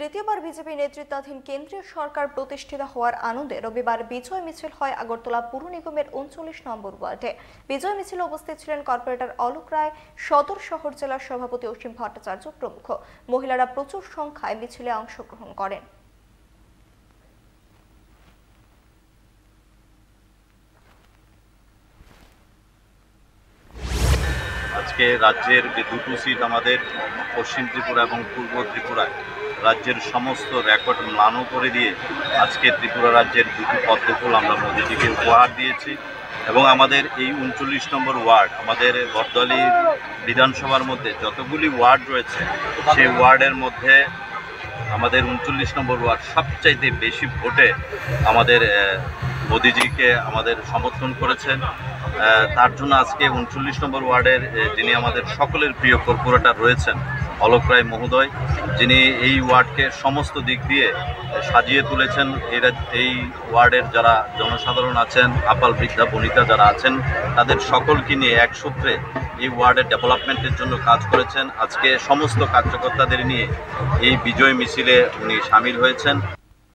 তৃতীয়বার বিজেপি নেতৃত্বাধীন কেন্দ্রীয় সরকার প্রতিষ্ঠিত হওয়ার আনন্দে রবিবার বিজয় মিছিল হয় আগরতলা পুর নিগমের ৩৯ নম্বর ওয়ার্ডে। বিজয় মিছিলে উপস্থিত ছিলেন কর্পোরেটর অলোক রায়, সদর শহর জেলার সভাপতি অসীম ভট্টাচার্য প্রমুখ। মহিলারা প্রচুর সংখ্যায় মিছিলে অংশগ্রহণ করেন। আজকে রাজ্যের যে দুটো সিট আমাদের পশ্চিম ত্রিপুরা এবং পূর্ব ত্রিপুরায় রাজ্যের সমস্ত রেকর্ড ম্লান করে দিয়ে আজকে ত্রিপুরা রাজ্যের দুটো পদ্মফুল আমরা মোদিজিকে উপহার দিয়েছি। এবং আমাদের এই ৩৯ নম্বর ওয়ার্ড, আমাদের বর্দলি বিধানসভার মধ্যে যতগুলি ওয়ার্ড রয়েছে সেই ওয়ার্ডের মধ্যে আমাদের ৩৯ নম্বর ওয়ার্ড সবচাইতে বেশি ভোটে আমাদের মোদিজিকে আমাদের সমর্থন করেছেন। তার জন্য আজকে ৩৯ নম্বর ওয়ার্ডের যিনি আমাদের সকলের প্রিয় কর্পোরেটর রয়েছেন অলোক রায় মহোদয়, যিনি এই ওয়ার্ডকে সমস্ত দিক দিয়ে সাজিয়ে তুলেছেন। এই ওয়ার্ডের যারা জনসাধারণ আছেন, আপাল বৃদ্ধা বনিতা যারা আছেন, তাদের সকলকে নিয়ে এক সূত্রে এই ওয়ার্ডের ডেভেলপমেন্টের জন্য কাজ করেছেন। আজকে সমস্ত কার্যকর্তাদের নিয়ে এই বিজয় মিছিলে উনি সামিল হয়েছেন।